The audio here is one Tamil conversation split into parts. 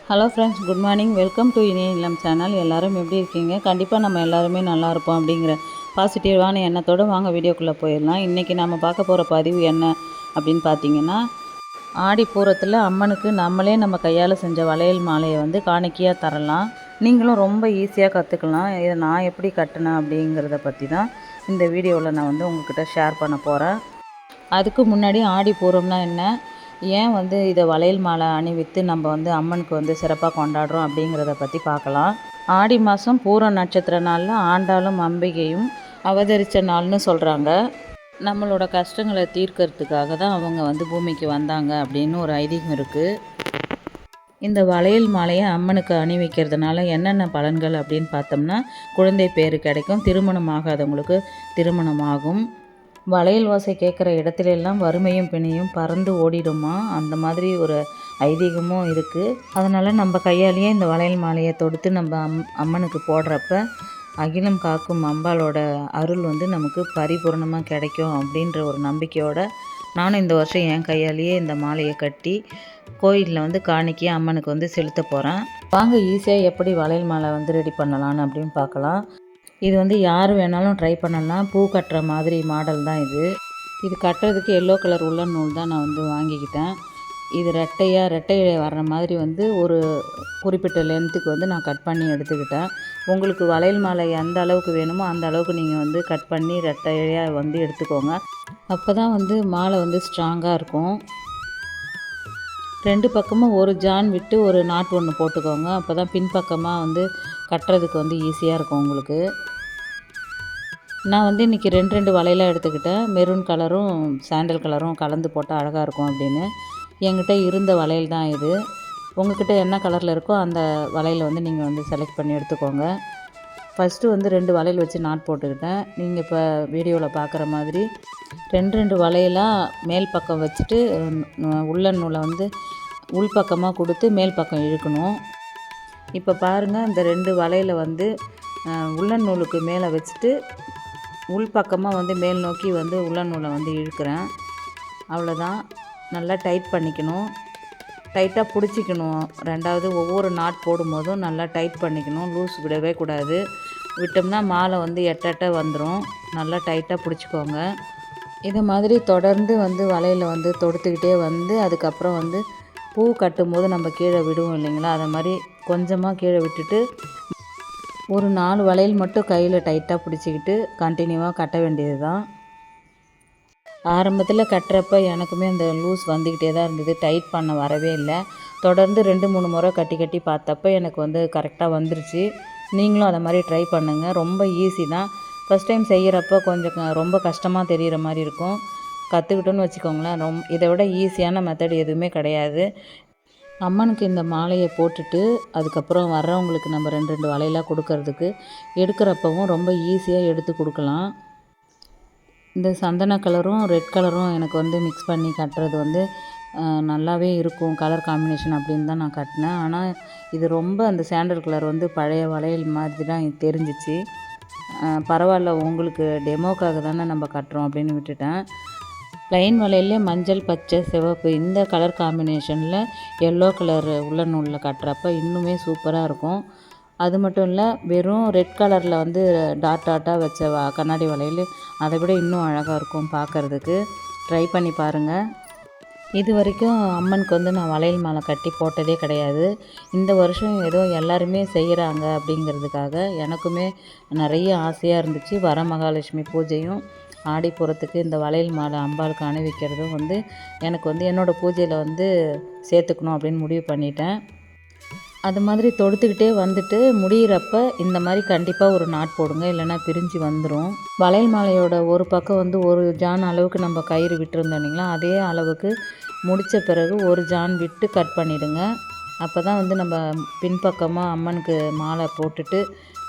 Hello friends, good morning. Welcome to இனிய இல்லம் சேனல். எல்லோரும் எப்படி இருக்கீங்க? கண்டிப்பாக நம்ம எல்லாருமே நல்லா இருப்போம் அப்படிங்கிற பாசிட்டிவான எண்ணத்தோடு வாங்க வீடியோக்குள்ளே போயிடலாம். இன்றைக்கி நம்ம பார்க்க போகிற பதிவு என்ன அப்படின்னு பார்த்தீங்கன்னா, ஆடி பூரத்தில் அம்மனுக்கு நம்மளே நம்ம கையால் செஞ்ச வளையல் மாலையை வந்து காணிக்கையாக தரலாம். நீங்களும் ரொம்ப ஈஸியாக கற்றுக்கலாம். இதை நான் எப்படி கட்டினேன் அப்படிங்கிறத பற்றி தான் இந்த வீடியோவில் நான் வந்து உங்கள்கிட்ட ஷேர் பண்ண போகிறேன். அதுக்கு முன்னாடி ஆடி பூரம்னா என்ன, ஏன் வந்து இதை வளையல் மாலை அணிவித்து நம்ம வந்து அம்மனுக்கு வந்து சிறப்பாக கொண்டாடுறோம் அப்படிங்கிறத பற்றி பார்க்கலாம். ஆடி மாதம் பூர நட்சத்திர நாளில் ஆண்டாளும் அம்பிகையும் அவதரித்த நாள்னு சொல்கிறாங்க. நம்மளோட கஷ்டங்களை தீர்க்கறதுக்காக தான் அவங்க வந்து பூமிக்கு வந்தாங்க அப்படின்னு ஒரு ஐதீகம் இருக்குது. இந்த வளையல் மாலையை அம்மனுக்கு அணிவிக்கிறதுனால என்னென்ன பலன்கள் அப்படின்னு பார்த்தோம்னா, குழந்தை பேறு கிடைக்கும், திருமணம் ஆகாதவங்களுக்கு திருமணம் ஆகும், வளையல் ஓசை கேட்குற இடத்துலெல்லாம் வறுமையும் பிணியும் பறந்து ஓடிடுமா, அந்த மாதிரி ஒரு ஐதீகமும் இருக்குது. அதனால் நம்ம கையாலேயே இந்த வளையல் மாலையை தொடுத்து நம்ம அம்மனுக்கு போடுறப்ப அகிலம் காக்கும் அம்பாலோட அருள் வந்து நமக்கு பரிபூர்ணமாக கிடைக்கும் அப்படின்ற ஒரு நம்பிக்கையோடு நானும் இந்த வருஷம் என் கையாலேயே இந்த மாலையை கட்டி கோயிலில் வந்து காணிக்கையாக அம்மனுக்கு வந்து செலுத்த போகிறேன். வாங்க ஈஸியாக எப்படி வளையல் மாலை வந்து ரெடி பண்ணலான்னு அப்படின்னு பார்க்கலாம். இது வந்து யார் வேணாலும் ட்ரை பண்ணலாம். பூ கட்டுற மாதிரி மாடல் தான் இது. இது கட்டுறதுக்கு எல்லோ கலர் உள்ள நூல் தான் நான் வந்து வாங்கிக்கிட்டேன். இது ரெட்டை வர்ற மாதிரி வந்து ஒரு குறிப்பிட்ட லென்த்துக்கு வந்து நான் கட் பண்ணி எடுத்துக்கிட்டேன். உங்களுக்கு வளையல் மாலை எந்த அளவுக்கு வேணுமோ அந்த அளவுக்கு நீங்கள் வந்து கட் பண்ணி ரெட்டையாக வந்து எடுத்துக்கோங்க. அப்போ தான் வந்து மாலை வந்து ஸ்ட்ராங்காக இருக்கும். ரெண்டு பக்கமும் ஒரு ஜான் விட்டு ஒரு நாட் ஒன்று போட்டுக்கோங்க. அப்போ தான் பின்பக்கமாக வந்து கட்டுறதுக்கு வந்து ஈஸியாக இருக்கும் உங்களுக்கு. நான் வந்து இன்றைக்கி ரெண்டு வளையலாக எடுத்துக்கிட்டேன். மெரூன் கலரும் சாண்டல் கலரும் கலந்து போட்டால் அழகாக இருக்கும் அப்படின்னு என்கிட்ட இருந்த வளையல் தான் இது. உங்கள்கிட்ட என்ன கலரில் இருக்கோ அந்த வளையலை வந்து நீங்கள் வந்து செலக்ட் பண்ணி எடுத்துக்கோங்க. ஃபஸ்ட்டு வந்து 2 வளையல் வச்சு நாட் போட்டுக்கிட்டேன். நீங்கள் இப்போ வீடியோவில் பார்க்குற மாதிரி ரெண்டு வளையலாக மேல் பக்கம் வச்சுட்டு உள்ளன் நூலை வந்து உள்பக்கமாக கொடுத்து மேல் பக்கம் இழுக்கணும். இப்போ பாருங்கள், இந்த 2 வளையலை வந்து உள்ளன் நூலுக்கு மேலே வச்சுட்டு உள்பக்கமாக வந்து மேல் நோக்கி வந்து உள்ளன் நூலை வந்து இழுக்கிறேன். அவ்வளோதான். நல்லா டைட் பண்ணிக்கணும், டைட்டாக பிடிச்சிக்கணும். ரெண்டாவது ஒவ்வொரு நாட் போடும்போதும் நல்லா டைட் பண்ணிக்கணும், லூஸ் விடவே கூடாது. விட்டோம்னா மாலை வந்து எட்ட வந்துடும். நல்லா டைட்டாக பிடிச்சிக்கோங்க. இது மாதிரி தொடர்ந்து வந்து வளையலை வந்து தொடுத்துக்கிட்டே வந்து அதுக்கப்புறம் வந்து பூ கட்டும்போது நம்ம கீழே விடுவோம் இல்லைங்களா, அதை மாதிரி கொஞ்சமாக கீழே விட்டுட்டு ஒரு 4 வளையல் மட்டும் கையில் டைட்டாக பிடிச்சிக்கிட்டு கண்டினியூவாக கட்ட வேண்டியது தான். ஆரம்பத்தில் கட்டுறப்ப எனக்குமே அந்த லூஸ் வந்துக்கிட்டே தான் இருந்தது, டைட் பண்ண வரவே இல்லை. தொடர்ந்து 2-3 முறை கட்டி பார்த்தப்ப எனக்கு வந்து கரெக்டாக வந்துருச்சு. நீங்களும் அதை மாதிரி ட்ரை பண்ணுங்கள். ரொம்ப ஈஸி தான். ஃபஸ்ட் டைம் செய்கிறப்ப கொஞ்சம் ரொம்ப கஷ்டமாக தெரிகிற மாதிரி இருக்கும். கற்றுக்கிட்டோன்னு வச்சுக்கோங்களேன், இதை விட ஈஸியான மெத்தட் எதுவுமே கிடையாது. அம்மனுக்கு இந்த மாலையை போட்டுட்டு அதுக்கப்புறம் வர்றவங்களுக்கு நம்ம 2 வளையலாக கொடுக்கறதுக்கு எடுக்கிறப்பவும் ரொம்ப ஈஸியாக எடுத்து கொடுக்கலாம். இந்த சந்தன கலரும் ரெட் கலரும் எனக்கு வந்து மிக்ஸ் பண்ணி கட்டுறது வந்து நல்லாவே இருக்கும், கலர் காம்பினேஷன் அப்படின்னு தான் நான் கட்டினேன். ஆனால் இது ரொம்ப அந்த சாண்டல் கலர் வந்து பழைய வளையல் மாதிரி தான் தெரிஞ்சிச்சு. பரவாயில்ல, உங்களுக்கு டெமோக்காக தானே நம்ம கட்டுறோம் அப்படின்னு விட்டுட்டேன். ப்ளைன் வளையல்லே மஞ்சள், பச்சை, சிவப்பு இந்த கலர் காம்பினேஷனில் எல்லோ கலர் உள்ள நூலில் கட்டுறப்ப இன்னுமே சூப்பராக இருக்கும். அது மட்டும் இல்லை, வெறும் ரெட் கலரில் வந்து டாட்டாக வச்ச கண்ணாடி வளையல் அதை விட இன்னும் அழகாக இருக்கும் பார்க்குறதுக்கு. ட்ரை பண்ணி பாருங்கள். இது வரைக்கும் அம்மனுக்கு வந்து நான் வளையல் மாலை கட்டி போட்டதே கிடையாது. இந்த வருஷம் ஏதோ எல்லாருமே செய்கிறாங்க அப்படிங்கிறதுக்காக எனக்குமே நிறைய ஆசையாக இருந்துச்சு. வர மகாலட்சுமி பூஜையும் ஆடிப்புறத்துக்கு இந்த வளையல் மாலை அம்பாளுக்கு அணிவிக்கிறதும் வந்து எனக்கு வந்து என்னோடய பூஜையில் வந்து சேர்த்துக்கணும் அப்படின்னு முடிவு பண்ணிட்டேன். அது மாதிரி தொடுத்துக்கிட்டே வந்துட்டு முடிகிறப்ப இந்த மாதிரி கண்டிப்பாக ஒரு நாட் போடுங்க, இல்லைன்னா பிரிஞ்சு வந்துடும். வளையல் மாலையோட ஒரு பக்கம் வந்து ஒரு ஜான் அளவுக்கு நம்ம கயிறு விட்டுருந்தோம் இல்லைங்களா, அதே அளவுக்கு முடித்த பிறகு ஒரு ஜான் விட்டு கட் பண்ணிவிடுங்க. அப்போ தான் வந்து நம்ம பின்பக்கமாக அம்மனுக்கு மாலை போட்டுட்டு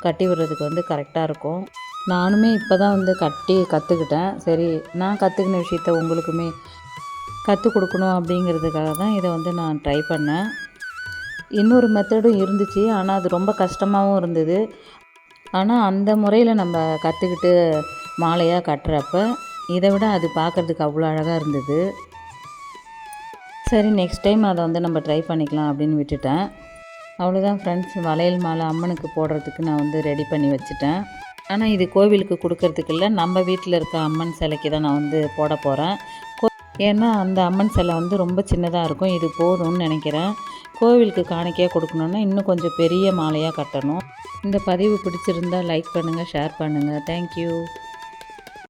கட்டி விடுறதுக்கு வந்து கரெக்டாக இருக்கும். நானுமே இப்போ தான் வந்து கற்றுக்கிட்டேன். சரி, நான் கற்றுக்கின விஷயத்த உங்களுக்குமே கற்றுக் கொடுக்கணும் அப்படிங்கிறதுக்காக தான் இதை வந்து நான் ட்ரை பண்ணேன். இன்னொரு மெத்தடும் இருந்துச்சு, ஆனால் அது ரொம்ப கஷ்டமாகவும் இருந்தது. ஆனால் அந்த முறையில் நம்ம கற்றுக்கிட்டு மாலையாக கட்டுறப்ப இதை விட அது பார்க்குறதுக்கு அவ்வளோ அழகாக இருந்தது. சரி, நெக்ஸ்ட் டைம் அதை வந்து நம்ம ட்ரை பண்ணிக்கலாம் அப்படின்னு விட்டுட்டேன். அவ்வளோதான் ஃப்ரெண்ட்ஸ், வளையல் மாலை அம்மனுக்கு போடுறதுக்கு நான் வந்து ரெடி பண்ணி வச்சுட்டேன். ஆனால் இது கோவிலுக்கு கொடுக்கறதுக்கு இல்லை, நம்ம வீட்டில் இருக்க அம்மன் சிலைக்கு தான் நான் வந்து போட போகிறேன். ஏன்னா அந்த அம்மன் சிலை வந்து ரொம்ப சின்னதாக இருக்கும், இது போதும்னு நினைக்கிறேன். கோவிலுக்கு காணிக்கையாக கொடுக்கணுன்னா இன்னும் கொஞ்சம் பெரிய மாலையாக கட்டணும். இந்த பதிவு பிடிச்சிருந்தால் லைக் பண்ணுங்கள், ஷேர் பண்ணுங்கள். தேங்க்யூ.